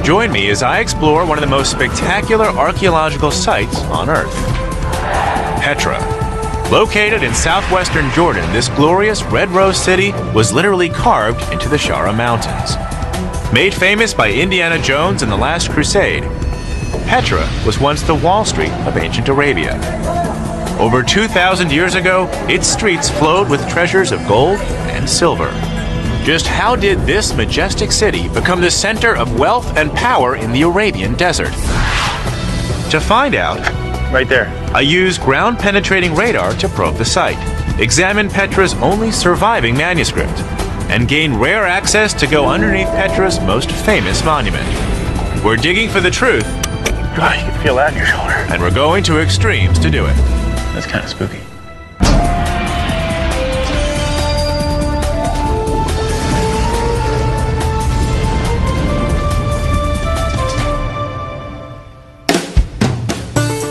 Join me as I explore one of the most spectacular archaeological sites on Earth. Petra. Located in southwestern Jordan, this glorious red rose city was literally carved into the Shara Mountains. Made famous by Indiana Jones in The Last Crusade, Petra was once the Wall Street of ancient Arabia. Over 2,000 years ago, its streets flowed with treasures of gold and silver. Just how did this majestic city become the center of wealth and power in the Arabian desert? To find out, right there, I used ground-penetrating radar to probe the site, examine Petra's only surviving manuscript, and gain rare access to go underneath Petra's most famous monument. We're digging for the truth. God, you can feel that in your shoulder. And we're going to extremes to do it. That's kind of spooky.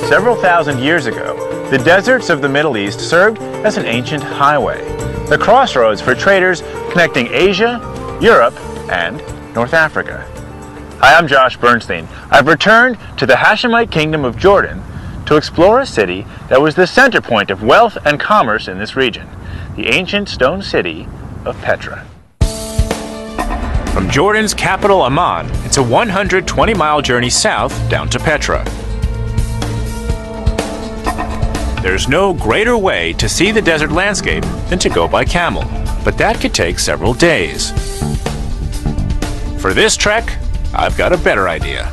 Several thousand years ago, the deserts of the Middle East served as an ancient highway, the crossroads for traders connecting Asia, Europe, and North Africa. Hi, I'm Josh Bernstein. I've returned to the Hashemite Kingdom of Jordan to explore a city that was the center point of wealth and commerce in this region, the ancient stone city of Petra. From Jordan's capital Amman, it's a 120-mile journey south down to Petra. There's no greater way to see the desert landscape than to go by camel, but that could take several days. For this trek, I've got a better idea.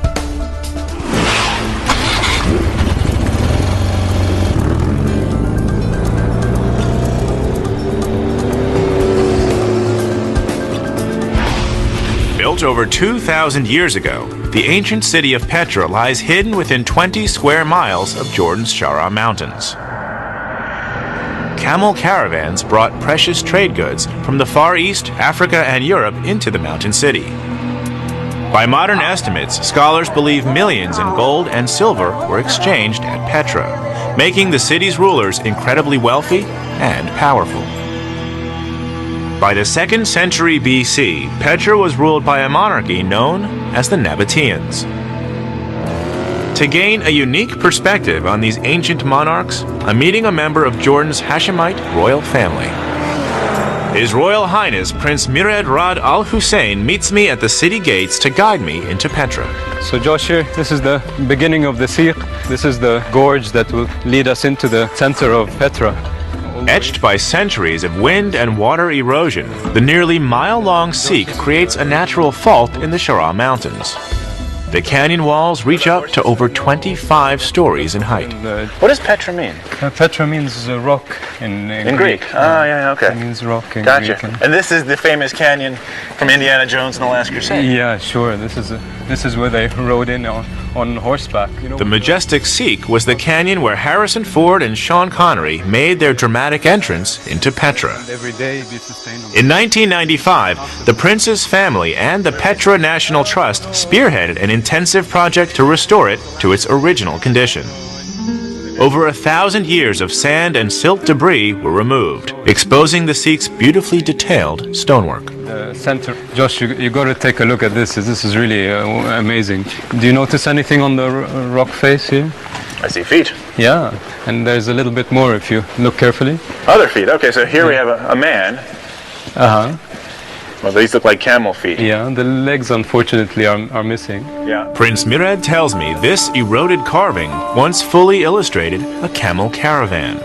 Built over 2,000 years ago, the ancient city of Petra lies hidden within 20 square miles of Jordan's Shara Mountains. Camel caravans brought precious trade goods from the Far East, Africa, and Europe into the mountain city. By modern estimates, scholars believe millions in gold and silver were exchanged at Petra, making the city's rulers incredibly wealthy and powerful. By the 2nd century BC, Petra was ruled by a monarchy known as the Nabateans. To gain a unique perspective on these ancient monarchs, I'm meeting a member of Jordan's Hashemite royal family. His Royal Highness Prince Murad Rad Al Hussein meets me at the city gates to guide me into Petra. So Josh, here, this is the beginning of the Siq. This is the gorge that will lead us into the center of Petra. Etched by centuries of wind and water erosion, the nearly mile-long Siq creates a natural fault in the Shara Mountains. The canyon walls reach up to over 25 stories in height. What does Petra mean? Petra means rock in Greek. Oh, yeah, okay. It means rock in Gotcha. Greek. And this is the famous canyon from Indiana Jones and The Last Crusade. Yeah, sure. This is where they rode in on horseback. The majestic Siq was the canyon where Harrison Ford and Sean Connery made their dramatic entrance into Petra. Every day be sustainable. In 1995, the prince's family and the Petra National Trust spearheaded an intensive project to restore it to its original condition. Over 1,000 years of sand and silt debris were removed, exposing the Siq's beautifully detailed stonework. The center, Josh, you got to take a look at this. This is really amazing. Do you notice anything on the rock face here? I see feet. Yeah, and there's a little bit more if you look carefully. Other feet. Okay, so here we have a man. Uh-huh. Well, these look like camel feet. Yeah, the legs unfortunately are missing. Yeah. Prince Murad tells me this eroded carving once fully illustrated a camel caravan.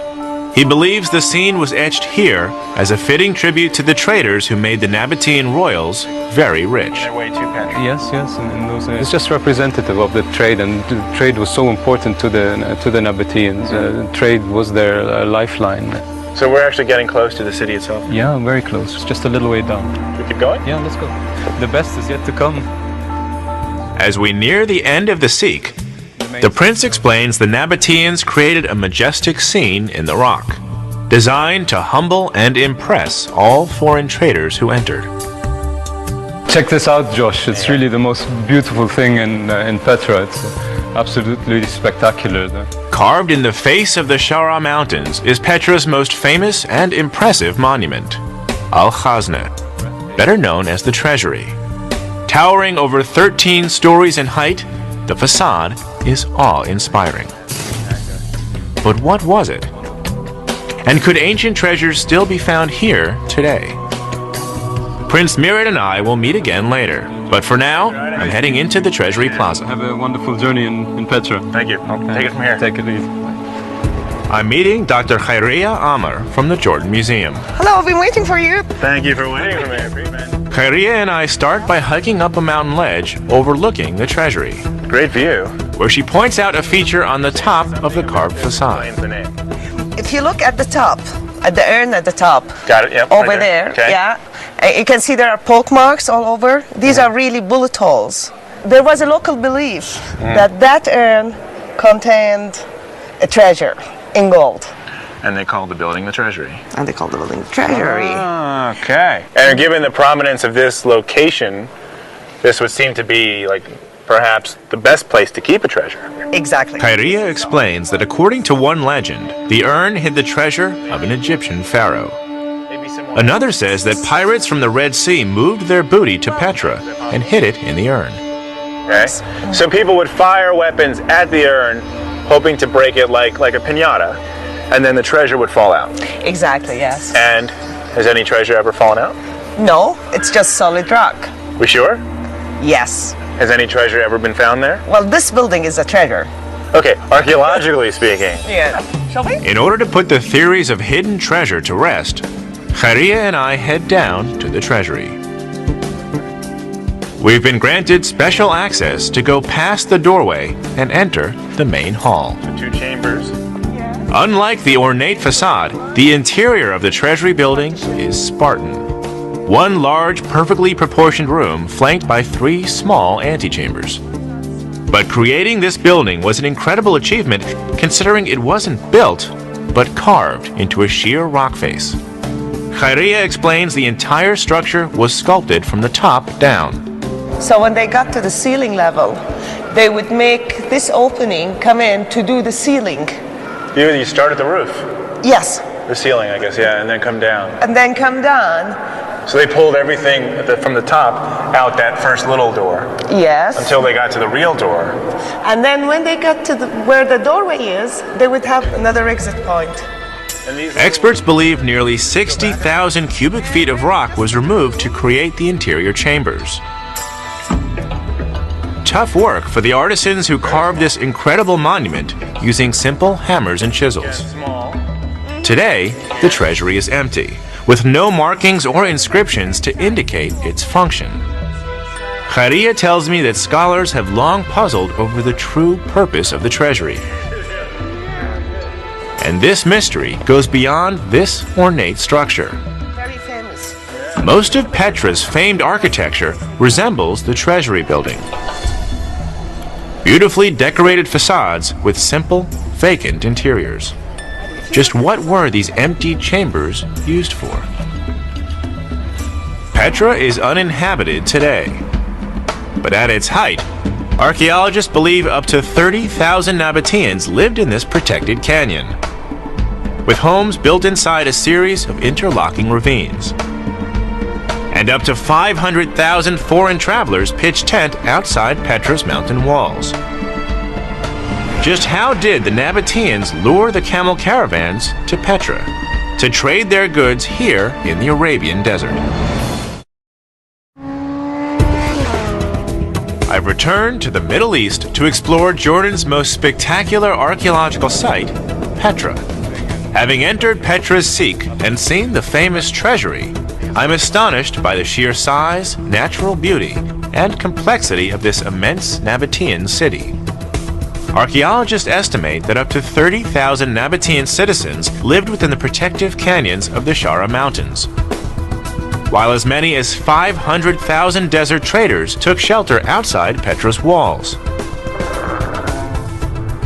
He believes the scene was etched here as a fitting tribute to the traders who made the Nabatean royals very rich. Their way to Petra. Yes, and those it's just representative of the trade, and the trade was so important to the Nabateans. Trade was their lifeline. So we're actually getting close to the city itself? Yeah, very close. It's just a little way down. We keep going? Yeah, let's go. The best is yet to come. As we near the end of the Siq, the prince explains the Nabateans created a majestic scene in the rock, designed to humble and impress all foreign traders who entered. Check this out, Josh. It's really the most beautiful thing in Petra. It's absolutely spectacular. Carved in the face of the Shara Mountains is Petra's most famous and impressive monument, Al-Khazna, better known as the Treasury. Towering over 13 stories in height, the facade is awe-inspiring. But what was it? And could ancient treasures still be found here today? Prince Mirat and I will meet again later, but for now, I'm heading into the Treasury Plaza. Have a wonderful journey in Petra. Thank you. I'll take it from here. Take it easy. I'm meeting Dr. Khairia Amar from the Jordan Museum. Hello, I've been waiting for you. Thank you for waiting for me. Khairia and I start by hiking up a mountain ledge overlooking the treasury, Great view. where she points out a feature on the top of the carved facade. Explains the name. If you look at the top, at the urn at the top, Got it. Yep. over right there, Okay. yeah, you can see there are poke marks all over. These are really bullet holes. There was a local belief that that urn contained a treasure in gold. And they called the building the Treasury. And they called the building treasury. Okay. And given the prominence of this location, this would seem to be like perhaps the best place to keep a treasure. Exactly. Khairia explains that according to one legend, the urn hid the treasure of an Egyptian pharaoh. Maybe some more. Another says that pirates from the Red Sea moved their booty to Petra and hid it in the urn. Okay. So people would fire weapons at the urn, hoping to break it like a piñata, and then the treasure would fall out. Exactly, yes. And has any treasure ever fallen out? No, it's just solid rock. We sure? Yes. Has any treasure ever been found there? Well, this building is a treasure. Okay, archaeologically speaking. Yeah. Shall we? In order to put the theories of hidden treasure to rest, Khairia and I head down to the treasury. We've been granted special access to go past the doorway and enter the main hall. The two chambers. Unlike the ornate facade, the interior of the treasury building is Spartan. One large, perfectly proportioned room flanked by 3 small antechambers. But creating this building was an incredible achievement considering it wasn't built, but carved into a sheer rock face. Khairia explains the entire structure was sculpted from the top down. So when they got to the ceiling level, they would make this opening come in to do the ceiling. You start at the roof, Yes. the ceiling, I guess, yeah, and then come down. And then come down. So they pulled everything from the top out that first little door Yes. until they got to the real door. And then when they got to where the doorway is, they would have another exit point. And these Experts believe nearly 60,000 cubic feet of rock was removed to create the interior chambers. Tough work for the artisans who carved this incredible monument using simple hammers and chisels. small. Today, the treasury is empty, with no markings or inscriptions to indicate its function. Khairia tells me that scholars have long puzzled over the true purpose of the treasury. And this mystery goes beyond this ornate structure. Very famous. Most of Petra's famed architecture resembles the treasury building. Beautifully decorated facades with simple, vacant interiors. Just what were these empty chambers used for? Petra is uninhabited today. But at its height, archaeologists believe up to 30,000 Nabateans lived in this protected canyon, with homes built inside a series of interlocking ravines. And up to 500,000 foreign travelers pitched tent outside Petra's mountain walls. Just how did the Nabateans lure the camel caravans to Petra to trade their goods here in the Arabian desert? I've returned to the Middle East to explore Jordan's most spectacular archaeological site, Petra. Having entered Petra's Sikh and seen the famous treasury, I'm astonished by the sheer size, natural beauty, and complexity of this immense Nabatean city. Archaeologists estimate that up to 30,000 Nabatean citizens lived within the protective canyons of the Shara Mountains, while as many as 500,000 desert traders took shelter outside Petra's walls.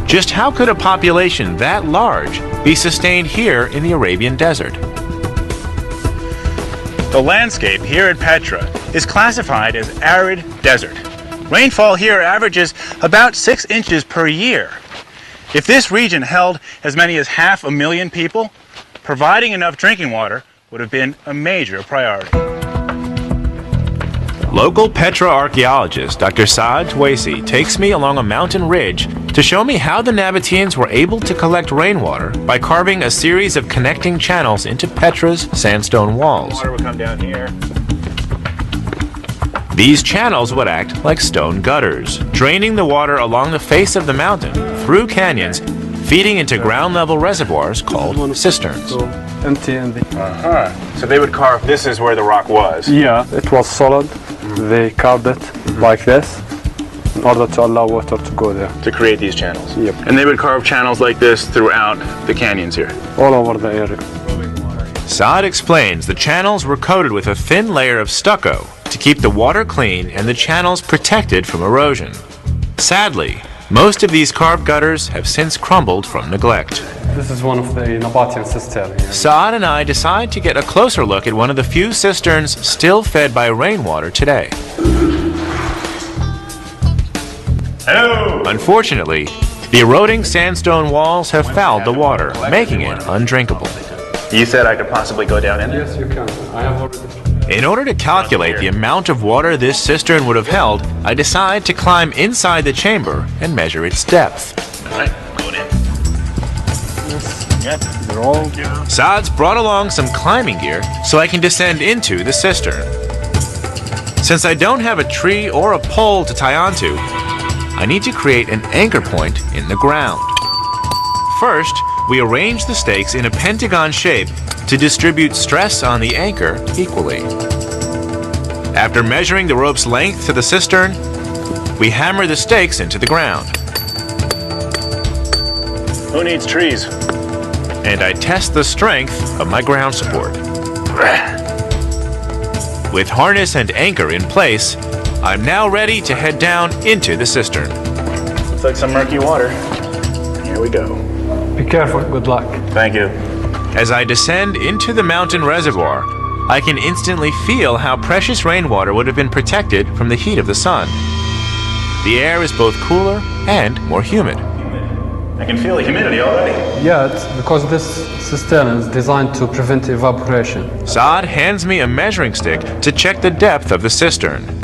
Just how could a population that large be sustained here in the Arabian desert? The landscape here at Petra is classified as arid desert. Rainfall here averages about 6 inches per year. If this region held as many as 500,000 people, providing enough drinking water would have been a major priority. Local Petra archaeologist Dr. Saad Twaisi takes me along a mountain ridge to show me how the Nabateans were able to collect rainwater by carving a series of connecting channels into Petra's sandstone walls. Water would come down here. These channels would act like stone gutters, draining the water along the face of the mountain through canyons, feeding into ground-level reservoirs called cisterns. Empty in the... So they would carve, this is where the rock was. Yeah, it was solid. They carved it like this in order to allow water to go there. To create these channels. Yep. And they would carve channels like this throughout the canyons here. All over the area. Saad explains the channels were coated with a thin layer of stucco to keep the water clean and the channels protected from erosion. Sadly, most of these carved gutters have since crumbled from neglect. This is one of the Nabatean cisterns. Saad and I decide to get a closer look at one of the few cisterns still fed by rainwater today. Hello! Unfortunately, the eroding sandstone walls have fouled the water, making it undrinkable. You said I could possibly go down in there? Yes, you can. I have already... In order to calculate the amount of water this cistern would have held, I decide to climb inside the chamber and measure its depth. Alright, going in. Yep. They're all... Saad's brought along some climbing gear so I can descend into the cistern. Since I don't have a tree or a pole to tie onto, I need to create an anchor point in the ground. First, we arrange the stakes in a pentagon shape to distribute stress on the anchor equally. After measuring the rope's length to the cistern, we hammer the stakes into the ground. Who needs trees? And I test the strength of my ground support. With harness and anchor in place, I'm now ready to head down into the cistern. Looks like some murky water. Here we go. Be careful, good luck. Thank you. As I descend into the mountain reservoir, I can instantly feel how precious rainwater would have been protected from the heat of the sun. The air is both cooler and more humid. I can feel the humidity already. Yeah, it's because this cistern is designed to prevent evaporation. Saad hands me a measuring stick to check the depth of the cistern.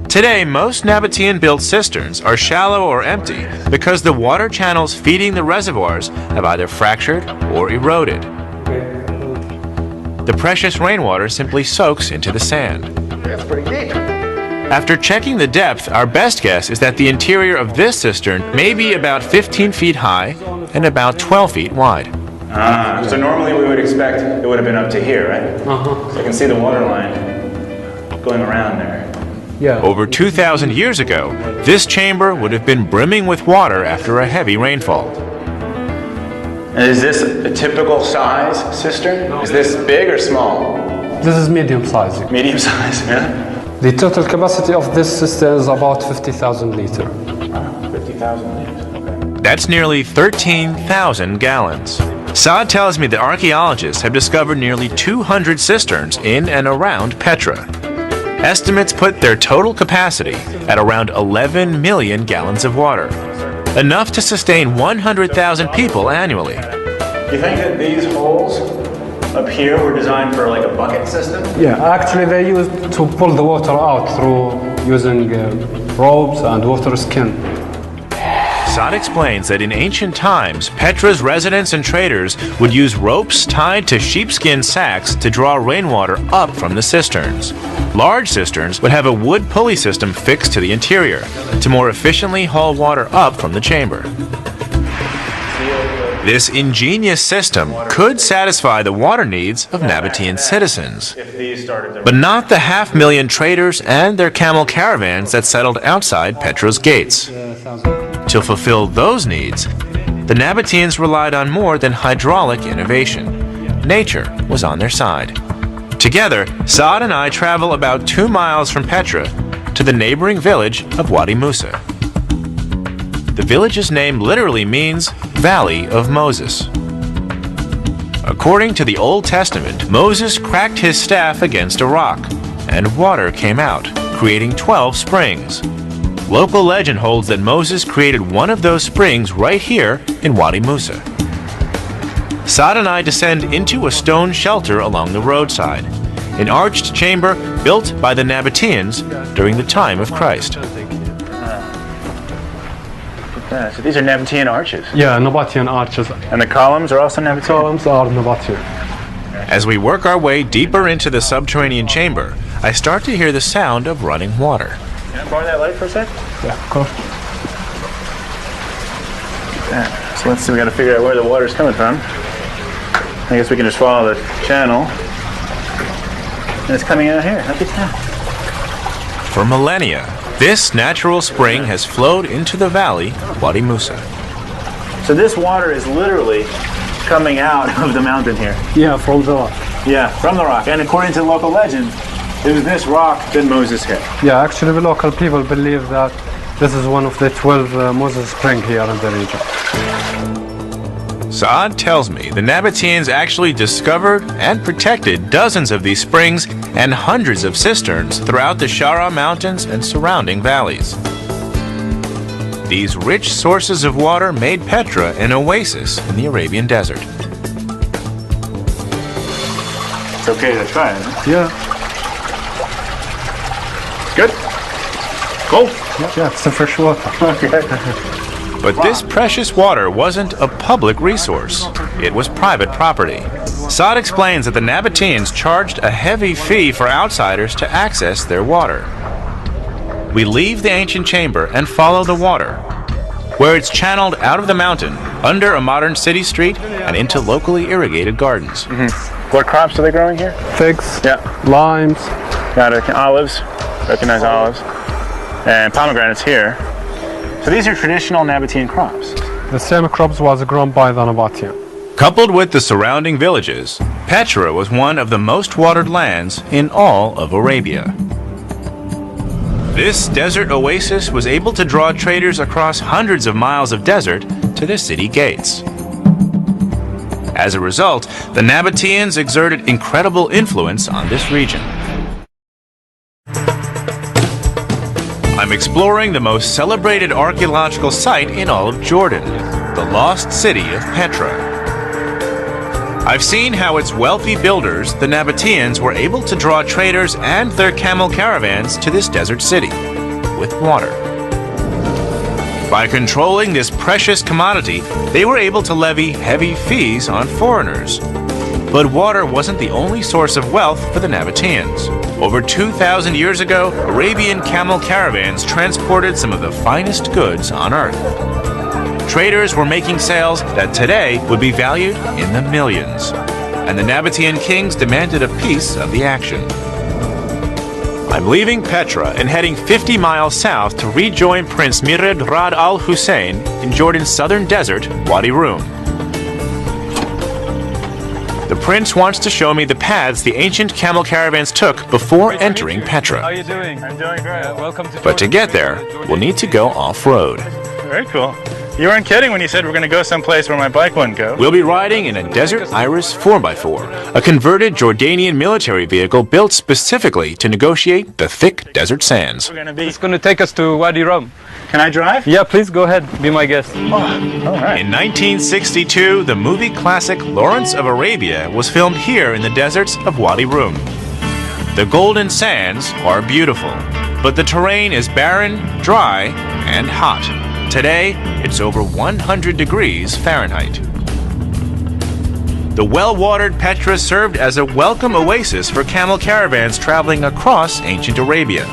Today, most Nabatean-built cisterns are shallow or empty because the water channels feeding the reservoirs have either fractured or eroded. The precious rainwater simply soaks into the sand. That's pretty deep. After checking the depth, our best guess is that the interior of this cistern may be about 15 feet high and about 12 feet wide. So normally we would expect it would have been up to here, right? So I can see the water line going around there. Yeah. Over 2,000 years ago, this chamber would have been brimming with water after a heavy rainfall. And is this a typical size cistern? Is this big or small? This is medium size. Medium size, yeah? The total capacity of this cistern is about 50,000 liters. 50,000 liters, okay. That's nearly 13,000 gallons. Saad tells me that archaeologists have discovered nearly 200 cisterns in and around Petra. Estimates put their total capacity at around 11 million gallons of water, enough to sustain 100,000 people annually. Do you think that these holes up here were designed for like a bucket system? Yeah, actually they used to pull the water out through using ropes and water skin. Saad explains that in ancient times, Petra's residents and traders would use ropes tied to sheepskin sacks to draw rainwater up from the cisterns. Large cisterns would have a wood pulley system fixed to the interior to more efficiently haul water up from the chamber. This ingenious system could satisfy the water needs of Nabatean citizens, but not the 500,000 traders and their camel caravans that settled outside Petra's gates. To fulfill those needs, the Nabateans relied on more than hydraulic innovation. Nature was on their side. Together, Saad and I travel about 2 miles from Petra to the neighboring village of Wadi Musa. The village's name literally means Valley of Moses. According to the Old Testament, Moses cracked his staff against a rock, and water came out, creating 12 springs. Local legend holds that Moses created one of those springs right here in Wadi Musa. Saad and I descend into a stone shelter along the roadside. an arched chamber built by the Nabateans during the time of Christ. So these are Nabatean arches. Yeah, Nabatean arches. And the columns are also Nabatean? Columns are Nabatean. As we work our way deeper into the subterranean chamber, I start to hear the sound of running water. Can I borrow that light for a sec? Yeah, of course. So let's see, we got to figure out where the water's coming from. I guess we can just follow the channel. And it's coming out here. Look at that. For millennia, this natural spring has flowed into the valley of Wadi Musa. So this water is literally coming out of the mountain here. Yeah, from the rock. Yeah, from the rock. And according to local legend, it was this rock that Moses hit. Yeah, actually the local people believe that this is one of the 12 Moses springs here in the region. Saad tells me the Nabateans actually discovered and protected dozens of these springs and hundreds of cisterns throughout the Shara Mountains and surrounding valleys. These rich sources of water made Petra an oasis in the Arabian desert. It's okay to try it, huh? Yeah. Good? Cold? Yeah, it's a fresh water. Okay. But this precious water wasn't a public resource. It was private property. Saad explains that the Nabateans charged a heavy fee for outsiders to access their water. We leave the ancient chamber and follow the water, where it's channeled out of the mountain, under a modern city street, and into locally irrigated gardens. What crops are they growing here? Figs, Yeah. limes. Got it. Olives. Recognize olives. And pomegranates here. So these are traditional Nabatean crops. The same crops was grown by the Nabatean. Coupled with the surrounding villages, Petra was one of the most watered lands in all of Arabia. This desert oasis was able to draw traders across hundreds of miles of desert to the city gates. As a result, the Nabateans exerted incredible influence on this region. I'm exploring the most celebrated archaeological site in all of Jordan, the lost city of Petra. I've seen how its wealthy builders, the Nabateans, were able to draw traders and their camel caravans to this desert city with water. By controlling this precious commodity, they were able to levy heavy fees on foreigners. But water wasn't the only source of wealth for the Nabateans. Over 2,000 years ago, Arabian camel caravans transported some of the finest goods on earth. Traders were making sales that today would be valued in the millions, and the Nabatean kings demanded a piece of the action. I'm leaving Petra and heading 50 miles south to rejoin Prince Mired Rad Al Hussein in Jordan's southern desert, Wadi Rum. The prince wants to show me the paths the ancient camel caravans took before entering Petra. How are you doing? I'm doing great. Welcome to But to get there, we'll need to go off-road. Very cool. You weren't kidding when you said we're going to go someplace where my bike wouldn't go. We'll be riding in a Desert Iris 4x4, a converted Jordanian military vehicle built specifically to negotiate the thick desert sands. We're going to be... It's going to take us to Wadi Rum. Can I drive? Yeah, please go ahead. Be my guest. Oh, all right. In 1962, the movie classic Lawrence of Arabia was filmed here in the deserts of Wadi Rum. The golden sands are beautiful, but the terrain is barren, dry, and hot. Today, it's over 100 degrees Fahrenheit. The well-watered Petra served as a welcome oasis for camel caravans traveling across ancient Arabia.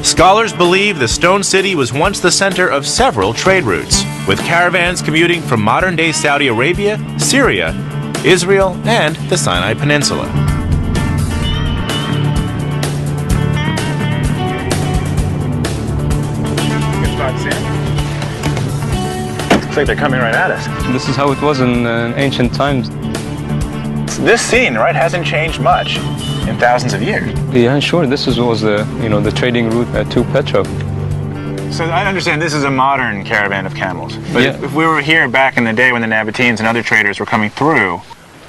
Scholars believe the stone city was once the center of several trade routes, with caravans commuting from modern-day Saudi Arabia, Syria, Israel, and the Sinai Peninsula. Looks like they're coming right at us. This is how it was in ancient times. This scene, right, hasn't changed much in thousands of years. Yeah, sure. This was the the trading route to Petra. So I understand this is a modern caravan of camels. But Yeah. if we were here back in the day when the Nabateans and other traders were coming through,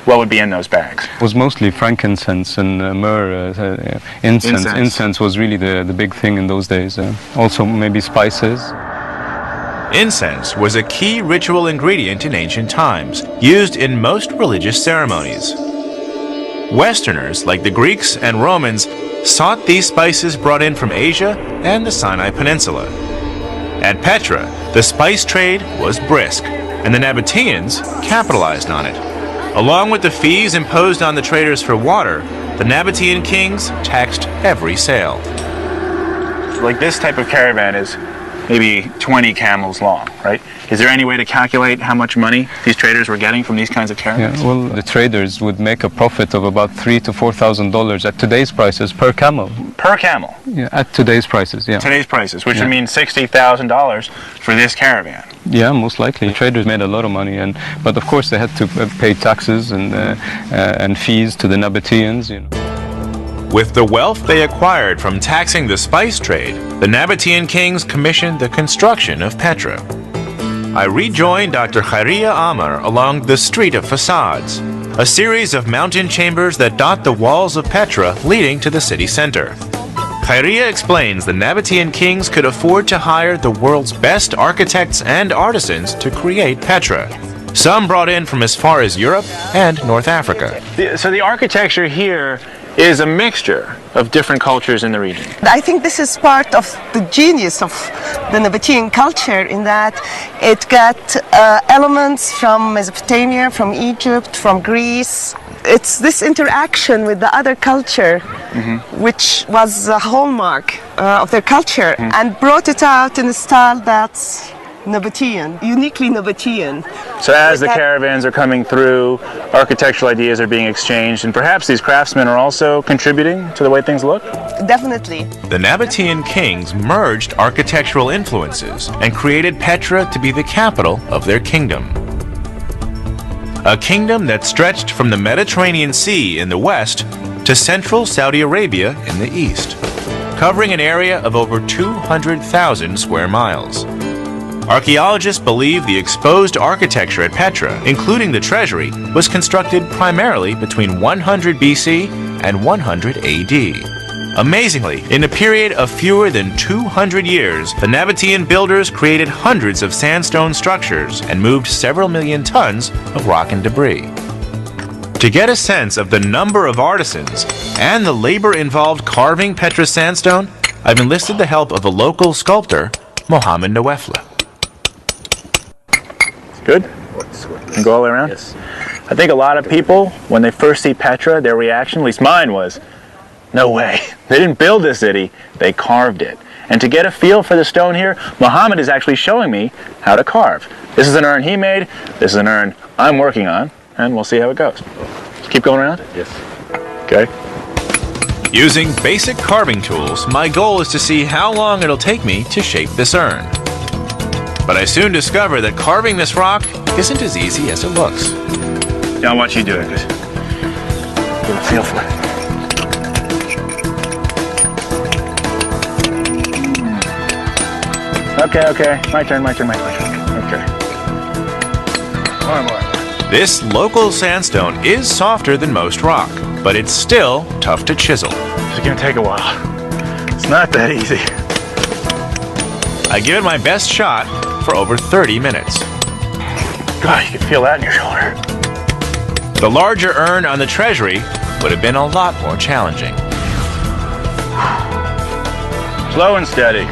what would be in those bags? It was mostly frankincense and myrrh, incense. Incense. Incense was really the big thing in those days. Also maybe spices. Incense was a key ritual ingredient in ancient times, used in most religious ceremonies. Westerners, like the Greeks and Romans, sought these spices brought in from Asia and the Sinai Peninsula. At Petra, the spice trade was brisk, and the Nabateans capitalized on it. Along with the fees imposed on the traders for water, the Nabatean kings taxed every sale. Like this type of caravan is maybe 20 camels long, right? Is there any way to calculate how much money these traders were getting from these kinds of caravans? Yeah, well, the traders would make a profit of about $3,000 to $4,000 at today's prices per camel. Per camel? Yeah, at today's prices, yeah. Today's prices, which would mean $60,000 for this caravan. Yeah, most likely. Traders made a lot of money, but of course they had to pay taxes and fees to the Nabateans. You know. With the wealth they acquired from taxing the spice trade, the Nabatean kings commissioned the construction of Petra. I rejoined Dr. Khairia Amar along the Street of Facades, a series of mountain chambers that dot the walls of Petra leading to the city center. Khairia explains the Nabatean kings could afford to hire the world's best architects and artisans to create Petra, some brought in from as far as Europe and North Africa. So the architecture here is a mixture of different cultures in the region. I think this is part of the genius of the Nabatean culture in that it got elements from Mesopotamia, from Egypt, from Greece. It's this interaction with the other culture which was a hallmark of their culture and brought it out in a style that's Nabatean, uniquely Nabatean. So as the caravans are coming through, architectural ideas are being exchanged, and perhaps these craftsmen are also contributing to the way things look? Definitely. The Nabatean kings merged architectural influences and created Petra to be the capital of their kingdom. A kingdom that stretched from the Mediterranean Sea in the west to central Saudi Arabia in the east, covering an area of over 200,000 square miles. Archaeologists believe the exposed architecture at Petra, including the treasury, was constructed primarily between 100 BC and 100 AD. Amazingly, in a period of fewer than 200 years, the Nabatean builders created hundreds of sandstone structures and moved several million tons of rock and debris. To get a sense of the number of artisans and the labor involved carving Petra sandstone, I've enlisted the help of a local sculptor, Mohammed Nawefla. Good? And go all the way around? Yes. I think a lot of people, when they first see Petra, their reaction, at least mine, was, no way. They didn't build this city, they carved it. And to get a feel for the stone here, Mohammed is actually showing me how to carve. This is an urn he made, this is an urn I'm working on, and we'll see how it goes. Keep going around? Yes. Okay. Using basic carving tools, my goal is to see how long it'll take me to shape this urn. But I soon discover that carving this rock isn't as easy as it looks. Yeah, I'll watch you do it. Just get a feel for it. Okay. My turn. Okay. More. This local sandstone is softer than most rock, but it's still tough to chisel. It's gonna take a while. It's not that easy. I give it my best shot for over 30 minutes. God, you can feel that in your shoulder. The larger urn on the treasury would have been a lot more challenging. Slow and steady.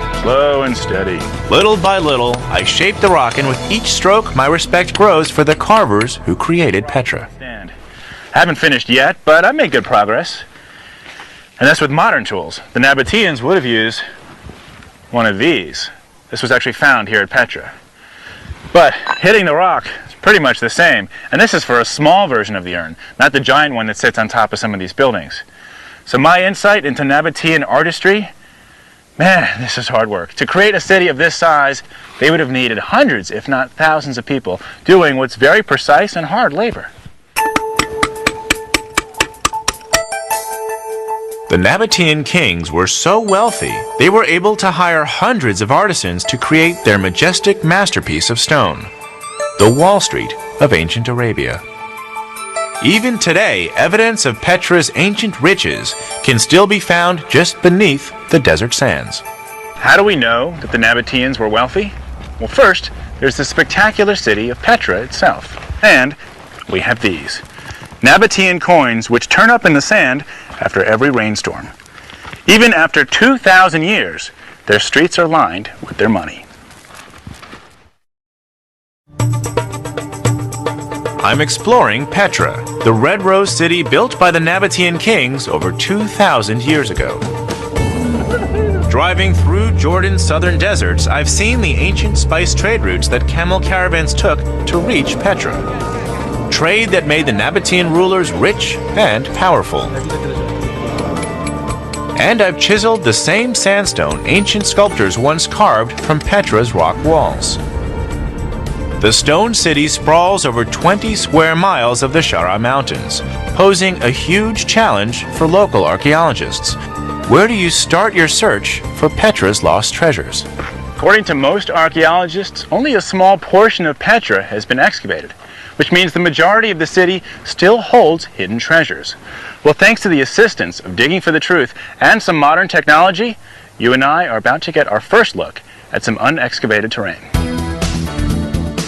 Little by little, I shape the rock, and with each stroke, my respect grows for the carvers who created Petra. Haven't finished yet, but I made good progress. And that's with modern tools. The Nabateans would have used one of these. This was actually found here at Petra. But hitting the rock is pretty much the same. And this is for a small version of the urn, not the giant one that sits on top of some of these buildings. So my insight into Nabatean artistry, man, this is hard work. To create a city of this size, they would have needed hundreds, if not thousands of people doing what's very precise and hard labor. The Nabatean kings were so wealthy, they were able to hire hundreds of artisans to create their majestic masterpiece of stone, the Wall Street of ancient Arabia. Even today, evidence of Petra's ancient riches can still be found just beneath the desert sands. How do we know that the Nabateans were wealthy? Well, first, there's the spectacular city of Petra itself. And we have these. Nabatean coins which turn up in the sand after every rainstorm. Even after 2,000 years, their streets are lined with their money. I'm exploring Petra, the Red Rose city built by the Nabatean kings over 2,000 years ago. Driving through Jordan's southern deserts, I've seen the ancient spice trade routes that camel caravans took to reach Petra. Trade that made the Nabatean rulers rich and powerful. And I've chiseled the same sandstone ancient sculptors once carved from Petra's rock walls. The stone city sprawls over 20 square miles of the Shara Mountains, posing a huge challenge for local archaeologists. Where do you start your search for Petra's lost treasures? According to most archaeologists, only a small portion of Petra has been excavated, which means the majority of the city still holds hidden treasures. Well, thanks to the assistance of Digging for the Truth and some modern technology, you and I are about to get our first look at some unexcavated terrain.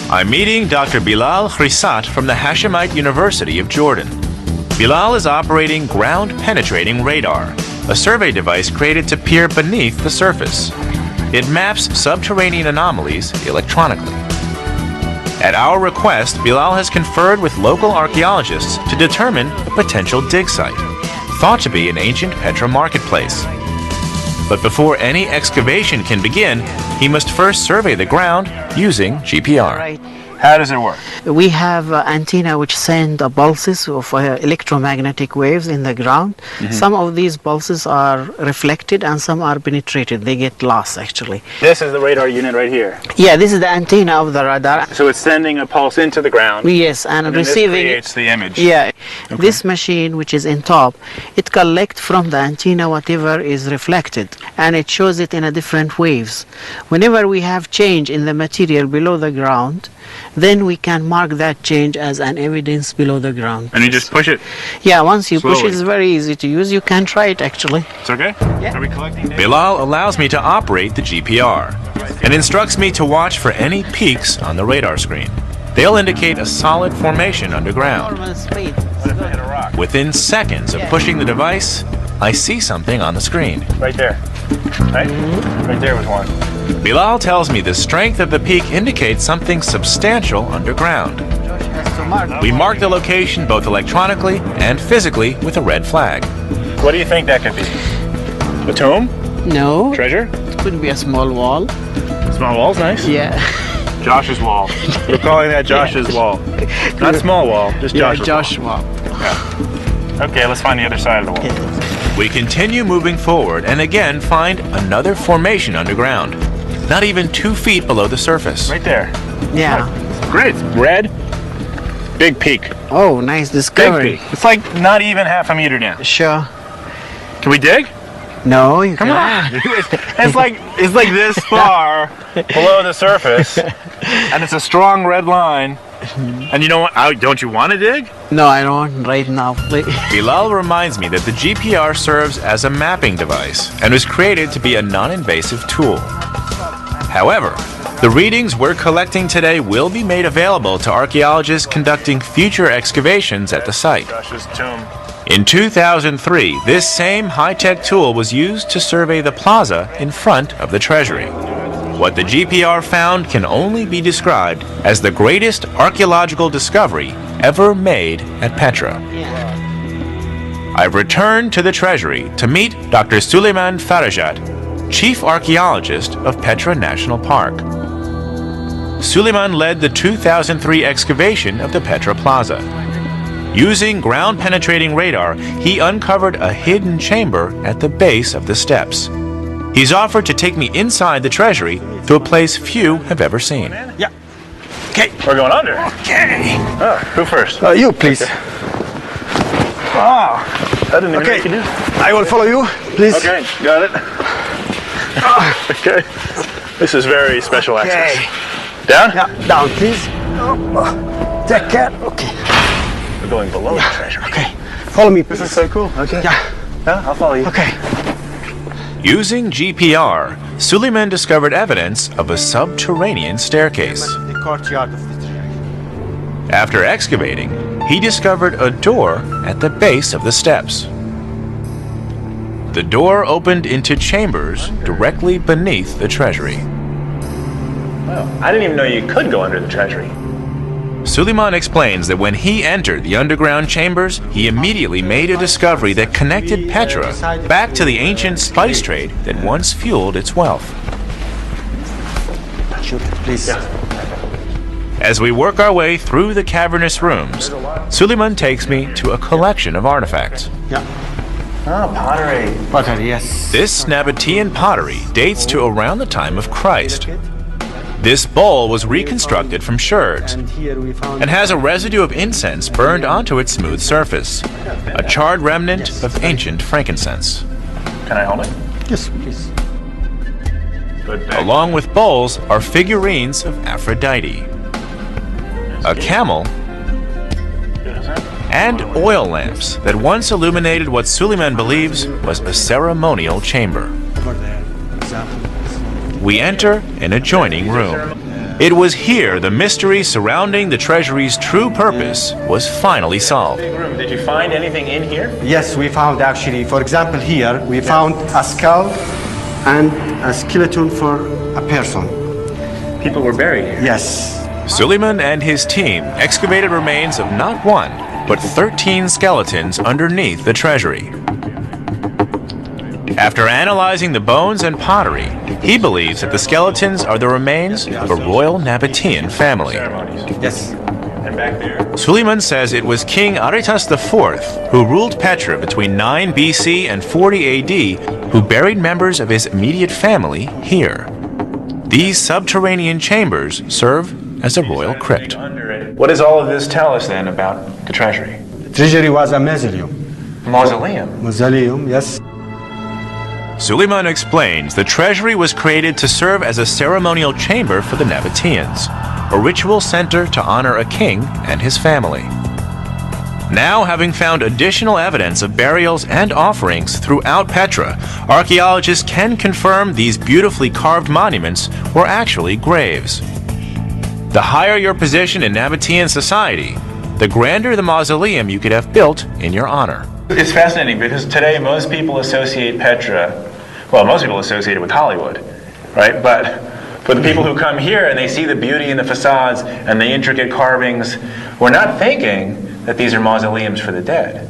I'm meeting Dr. Bilal Khrisat from the Hashemite University of Jordan. Bilal is operating ground-penetrating radar, a survey device created to peer beneath the surface. It maps subterranean anomalies electronically. At our request, Bilal has conferred with local archaeologists to determine a potential dig site, thought to be an ancient Petra marketplace. But before any excavation can begin, he must first survey the ground using GPR. Right. How does it work? We have antenna which send pulses of electromagnetic waves in the ground. Some of these pulses are reflected and some are penetrated. They get lost actually. This is the radar unit right here. Yeah, this is the antenna of the radar. So it's sending a pulse into the ground. Yes, and then receiving this creates the image. Yeah, this machine which is in top, it collects from the antenna whatever is reflected and it shows it in a different waves. Whenever we have change in the material below the ground, then we can mark that change as an evidence below the ground. And you just push it. Yeah, once you push Slowly. it, it's very easy to use. You can try it actually. It's okay? Yeah. Are we collecting data? Bilal allows me to operate the GPR and instructs me to watch for any peaks on the radar screen. They'll indicate a solid formation underground. Normal speed. What if I hit a rock? Within seconds of pushing the device, I see something on the screen. Right there. Right? Right there was one. Bilal tells me the strength of the peak indicates something substantial underground. We mark the location both electronically and physically with a red flag. What do you think that could be? A tomb? No, Treasure? it could be a small wall. Small wall's nice. Yeah. Josh's wall. We're calling that Josh's wall. Not small wall, just Josh's Josh wall. wall. Okay, let's find the other side of the wall. We continue moving forward and again find another formation underground, not even 2 feet below the surface. Right there. Yeah. Great. Red. Big peak. Oh, nice Big discovery. peak. It's like not even half a meter down. Sure. Can we dig? No, you Come can't. on. It's like this far below the surface, and it's a strong red line. And you know what? Don't you want to dig? No, I don't right now. Bilal reminds me that the GPR serves as a mapping device and was created to be a non-invasive tool. However, the readings we're collecting today will be made available to archaeologists conducting future excavations at the site. Josh's tomb. In 2003, this same high-tech tool was used to survey the plaza in front of the treasury. What the GPR found can only be described as the greatest archaeological discovery ever made at Petra. I've returned to the treasury to meet Dr. Suleiman Farajat, Chief Archaeologist of Petra National Park. Suleiman led the 2003 excavation of the Petra Plaza. Using ground-penetrating radar, he uncovered a hidden chamber at the base of the steps. He's offered to take me inside the treasury to a place few have ever seen. Yeah. Okay. We're going under. Okay. Who first? You, please. Wow. I didn't even know you could do it. I will follow you, please. Okay, got it. Okay. This is very special access. Down? Yeah, down, please. Take care. Okay. We're going below the treasury. Okay. Follow me, please. This is so cool. Okay. Yeah. I'll follow you. Okay. Using GPR, Suleiman discovered evidence of a subterranean staircase. The courtyard of the treasury. After excavating, he discovered a door at the base of the steps. The door opened into chambers directly beneath the treasury. Wow, I didn't even know you could go under the treasury. Suleiman explains that when he entered the underground chambers, he immediately made a discovery that connected Petra back to the ancient spice trade that once fueled its wealth. Please. As we work our way through the cavernous rooms, Suleiman takes me to a collection of artifacts. Oh, pottery. Pottery, yes. This Nabatean pottery dates to around the time of Christ. This bowl was reconstructed from sherds and has a residue of incense burned onto its smooth surface, a charred remnant of ancient frankincense. Can I hold it? Yes, please. Along with bowls are figurines of Aphrodite, a camel, and oil lamps that once illuminated what Suleiman believes was a ceremonial chamber. We enter an adjoining room. It was here the mystery surrounding the treasury's true purpose was finally solved. Big room. Did you find anything in here? Yes, we found actually, for example, here we found a skull and a skeleton for a person. People were buried here. Yes. Suleiman and his team excavated remains of not one, but 13 skeletons underneath the treasury. After analyzing the bones and pottery, he believes that the skeletons are the remains of a royal Nabatean family. Yes. And back there? Suleiman says it was King Aretas IV who ruled Petra between 9 BC and 40 AD who buried members of his immediate family here. These subterranean chambers serve as a royal crypt. What does all of this tell us then about the treasury? The treasury was a mausoleum. Mausoleum? Mausoleum, yes. Suleiman explains the treasury was created to serve as a ceremonial chamber for the Nabateans, a ritual center to honor a king and his family. Now, having found additional evidence of burials and offerings throughout Petra, archaeologists can confirm these beautifully carved monuments were actually graves. The higher your position in Nabatean society, the grander the mausoleum you could have built in your honor. It's fascinating because today most people associate Petra, well, most people associate it with Hollywood, right? But for the people who come here and they see the beauty in the facades and the intricate carvings, we're not thinking that these are mausoleums for the dead,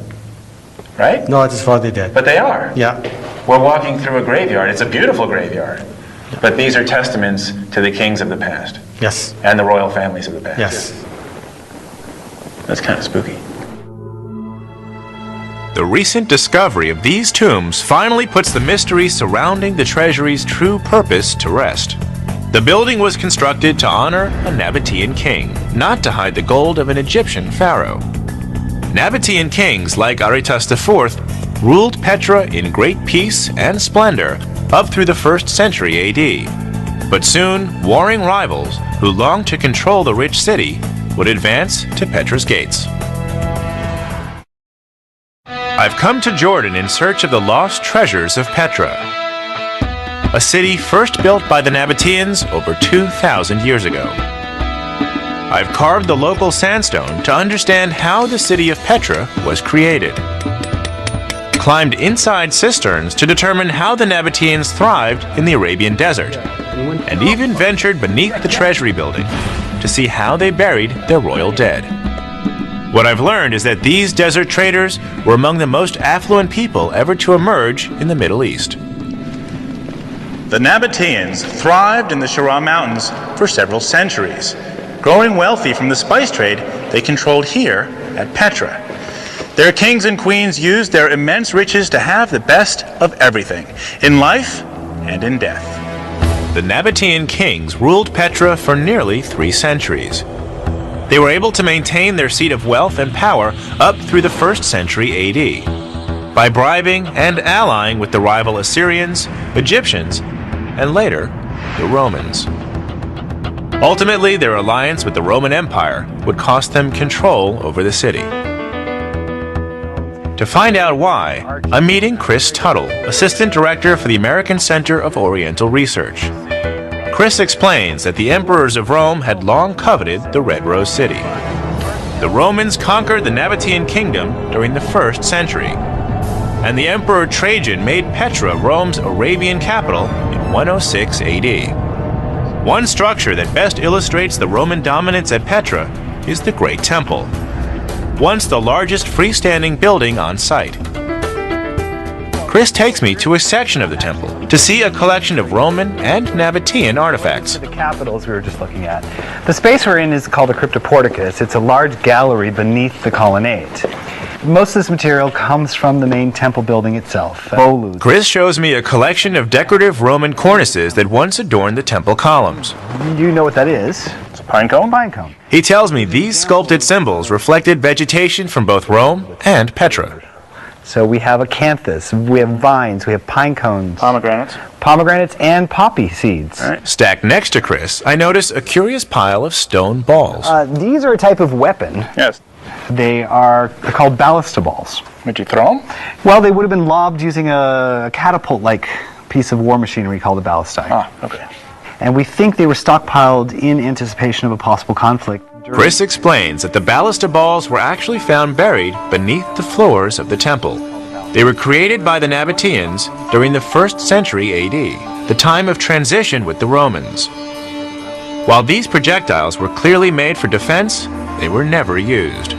right? No, it is for the dead. But they are. Yeah. We're walking through a graveyard. It's a beautiful graveyard. But these are testaments to the kings of the past. Yes. And the royal families of the past. Yes. That's kind of spooky. The recent discovery of these tombs finally puts the mystery surrounding the treasury's true purpose to rest. The building was constructed to honor a Nabatean king, not to hide the gold of an Egyptian pharaoh. Nabatean kings like Aretas IV ruled Petra in great peace and splendor up through the 1st century AD. But soon, warring rivals who longed to control the rich city would advance to Petra's gates. I've come to Jordan in search of the lost treasures of Petra, a city first built by the Nabateans over 2,000 years ago. I've carved the local sandstone to understand how the city of Petra was created, climbed inside cisterns to determine how the Nabateans thrived in the Arabian desert, and even ventured beneath the treasury building to see how they buried their royal dead. What I've learned is that these desert traders were among the most affluent people ever to emerge in the Middle East. The Nabateans thrived in the Shira Mountains for several centuries. Growing wealthy from the spice trade they controlled here at Petra. Their kings and queens used their immense riches to have the best of everything, in life and in death. The Nabatean kings ruled Petra for nearly 3 centuries. They were able to maintain their seat of wealth and power up through the 1st century AD by bribing and allying with the rival Assyrians, Egyptians, and later, the Romans. Ultimately, their alliance with the Roman Empire would cost them control over the city. To find out why, I'm meeting Chris Tuttle, Assistant Director for the American Center of Oriental Research. Chris explains that the emperors of Rome had long coveted the Red Rose City. the Romans conquered the Nabatean kingdom during the 1st century, and the Emperor Trajan made Petra Rome's Arabian capital in 106 AD. One structure that best illustrates the Roman dominance at Petra is the Great Temple, once the largest freestanding building on site. Chris takes me to a section of the temple to see a collection of Roman and Nabatean artifacts. The capitals we were just looking at. The space we're in is called a cryptoporticus. It's a large gallery beneath the colonnade. Most of this material comes from the main temple building itself. Chris shows me a collection of decorative Roman cornices that once adorned the temple columns. You know what that is? It's a pine cone? Pine cone. He tells me these sculpted symbols reflected vegetation from both Rome and Petra. So we have acanthus, we have vines, we have pine cones. Pomegranates and poppy seeds. Right. Stacked next to Chris, I notice a curious pile of stone balls. These are a type of weapon. Yes. They're called ballista balls. Would you throw them? Well, they would have been lobbed using a catapult-like piece of war machinery called a ballistae. Ah, okay. And we think they were stockpiled in anticipation of a possible conflict. Chris explains that the ballista balls were actually found buried beneath the floors of the temple. They were created by the Nabateans during the 1st century AD, the time of transition with the Romans. While these projectiles were clearly made for defense, they were never used.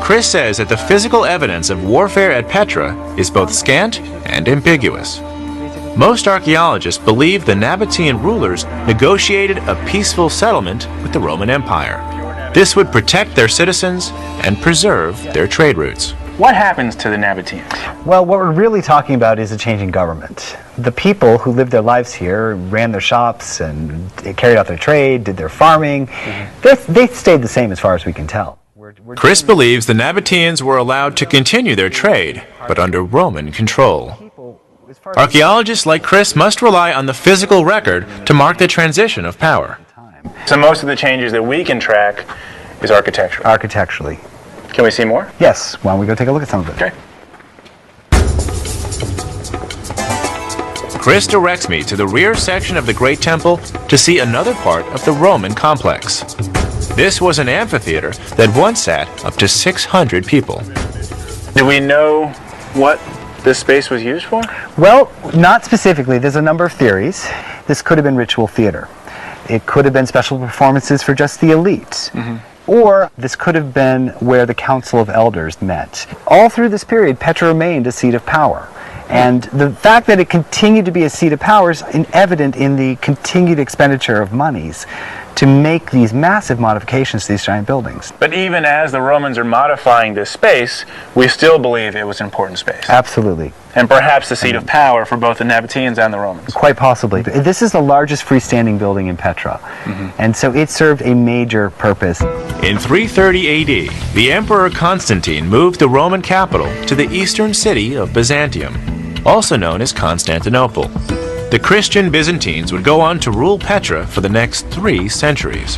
Chris says that the physical evidence of warfare at Petra is both scant and ambiguous. Most archaeologists believe the Nabatean rulers negotiated a peaceful settlement with the Roman Empire. This would protect their citizens and preserve their trade routes. What happens to the Nabateans? Well, what we're really talking about is a changing government. The people who lived their lives here, ran their shops and carried out their trade, did their farming, they stayed the same as far as we can tell. Chris believes the Nabateans were allowed to continue their trade, but under Roman control. Archaeologists like Chris must rely on the physical record to mark the transition of power. So most of the changes that we can track is architectural. Architecturally. Can we see more? Yes. Why don't we go take a look at some of it? Okay. Chris directs me to the rear section of the Great Temple to see another part of the Roman complex. This was an amphitheater that once sat up to 600 people. Do we know what this space was used for? Well, not specifically. There's a number of theories. This could have been ritual theater. It could have been special performances for just the elite. Or this could have been where the Council of Elders met. All through this period, Petra remained a seat of power. And the fact that it continued to be a seat of power is evident in the continued expenditure of monies to make these massive modifications to these giant buildings. But even as the Romans are modifying this space, we still believe it was an important space. Absolutely. And perhaps the seat of power for both the Nabateans and the Romans. Quite possibly. This is the largest freestanding building in Petra. And so it served a major purpose. In 330 AD, the Emperor Constantine moved the Roman capital to the eastern city of Byzantium, also known as Constantinople. The Christian Byzantines would go on to rule Petra for the next 3 centuries.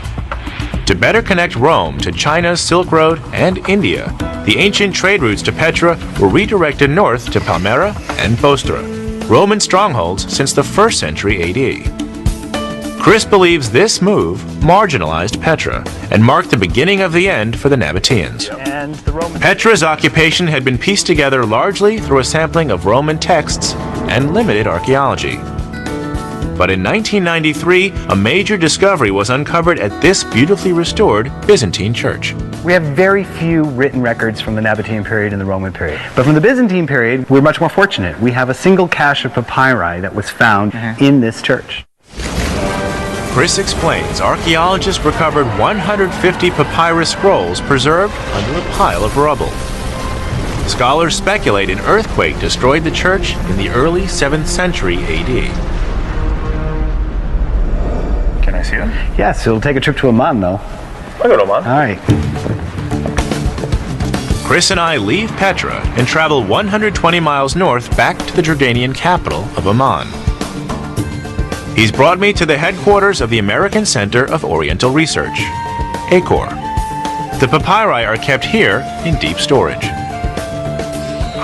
To better connect Rome to China's Silk Road and India, the ancient trade routes to Petra were redirected north to Palmyra and Bostra, Roman strongholds since the 1st century AD. Chris believes this move marginalized Petra and marked the beginning of the end for the Nabateans. Petra's occupation had been pieced together largely through a sampling of Roman texts and limited archaeology. But in 1993, a major discovery was uncovered at this beautifully restored Byzantine church. We have very few written records from the Nabatean period and the Roman period. But from the Byzantine period, we're much more fortunate. We have a single cache of papyri that was found in this church. Chris explains archaeologists recovered 150 papyrus scrolls preserved under a pile of rubble. Scholars speculate an earthquake destroyed the church in the early 7th century AD. Can I see them? Yes, it'll take a trip to Amman, though. I'll go to Amman. All right. Chris and I leave Petra and travel 120 miles north back to the Jordanian capital of Amman. He's brought me to the headquarters of the American Center of Oriental Research, ACOR. The papyri are kept here in deep storage.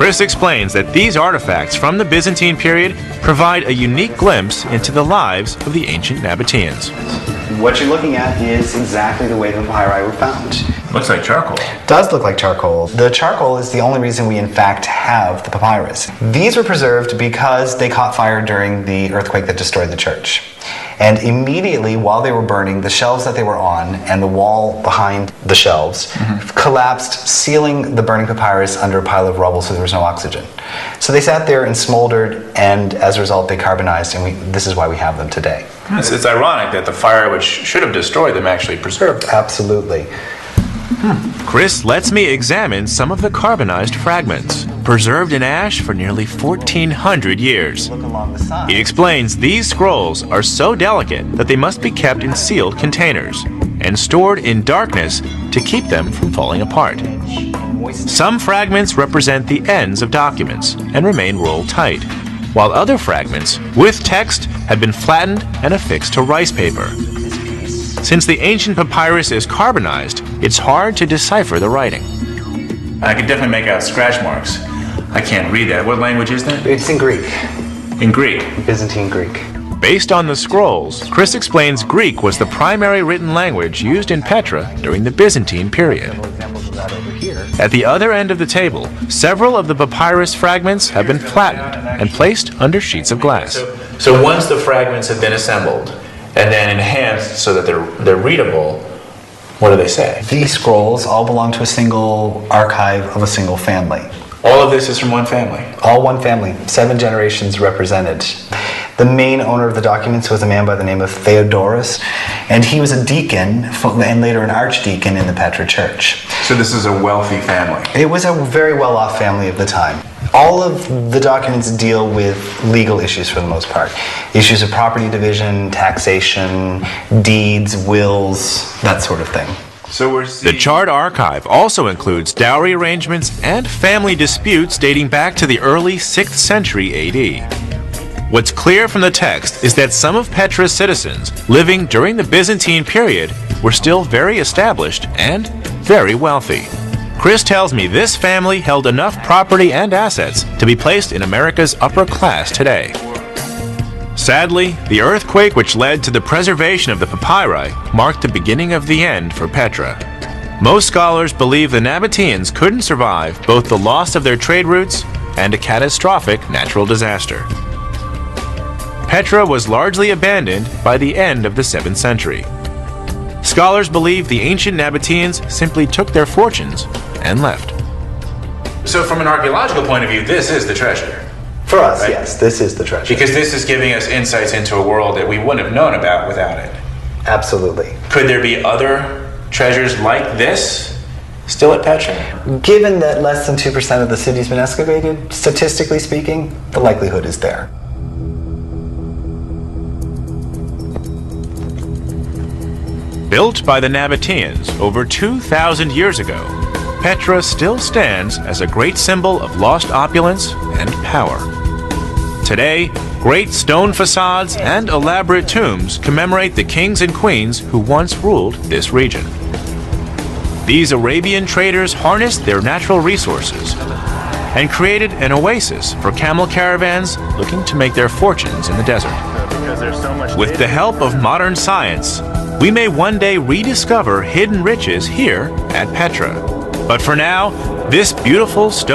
Chris explains that these artifacts from the Byzantine period provide a unique glimpse into the lives of the ancient Nabateans. What you're looking at is exactly the way the papyri were found. Looks like charcoal. Does look like charcoal. The charcoal is the only reason we in fact have the papyrus. These were preserved because they caught fire during the earthquake that destroyed the church. And immediately while they were burning, the shelves that they were on and the wall behind the shelves collapsed, sealing the burning papyrus under a pile of rubble so there was no oxygen. So they sat there and smoldered, and as a result they carbonized, and this is why we have them today. It's ironic that the fire which should have destroyed them actually preserved them. Absolutely. Chris lets me examine some of the carbonized fragments, preserved in ash for nearly 1,400 years. Look along the side. He explains these scrolls are so delicate that they must be kept in sealed containers and stored in darkness to keep them from falling apart. Some fragments represent the ends of documents and remain rolled tight, while other fragments, with text, have been flattened and affixed to rice paper. Since the ancient papyrus is carbonized, it's hard to decipher the writing. I can definitely make out scratch marks. I can't read that. What language is that? It's in Greek. In Greek. Byzantine Greek. Based on the scrolls, Chris explains Greek was the primary written language used in Petra during the Byzantine period. Examples of that over here. At the other end of the table, several of the papyrus fragments have been flattened and placed under sheets of glass. So once the fragments have been assembled and then enhanced so that they're readable, what do they say? These scrolls all belong to a single archive of a single family. All of this is from one family. All one family, 7 generations represented. The main owner of the documents was a man by the name of Theodorus, and he was a deacon and later an archdeacon in the Petra church. So this is a wealthy family. It was a very well-off family of the time. All of the documents deal with legal issues for the most part. Issues of property division, taxation, deeds, wills, that sort of thing. So the charred archive also includes dowry arrangements and family disputes dating back to the early 6th century AD. What's clear from the text is that some of Petra's citizens living during the Byzantine period were still very established and very wealthy. Chris tells me this family held enough property and assets to be placed in America's upper class today. Sadly, the earthquake which led to the preservation of the papyri marked the beginning of the end for Petra. Most scholars believe the Nabateans couldn't survive both the loss of their trade routes and a catastrophic natural disaster. Petra was largely abandoned by the end of the 7th century. Scholars believe the ancient Nabateans simply took their fortunes and left. So from an archaeological point of view, this is the treasure. For us, right? Yes, this is the treasure. Because this is giving us insights into a world that we wouldn't have known about without it. Absolutely. Could there be other treasures like this still at Petra? Given that less than 2% of the city's been excavated, statistically speaking, the likelihood is there. Built by the Nabateans over 2,000 years ago, Petra still stands as a great symbol of lost opulence and power. Today, great stone facades and elaborate tombs commemorate the kings and queens who once ruled this region. These Arabian traders harnessed their natural resources and created an oasis for camel caravans looking to make their fortunes in the desert. With the help of modern science, we may one day rediscover hidden riches here at Petra. But for now, this beautiful stone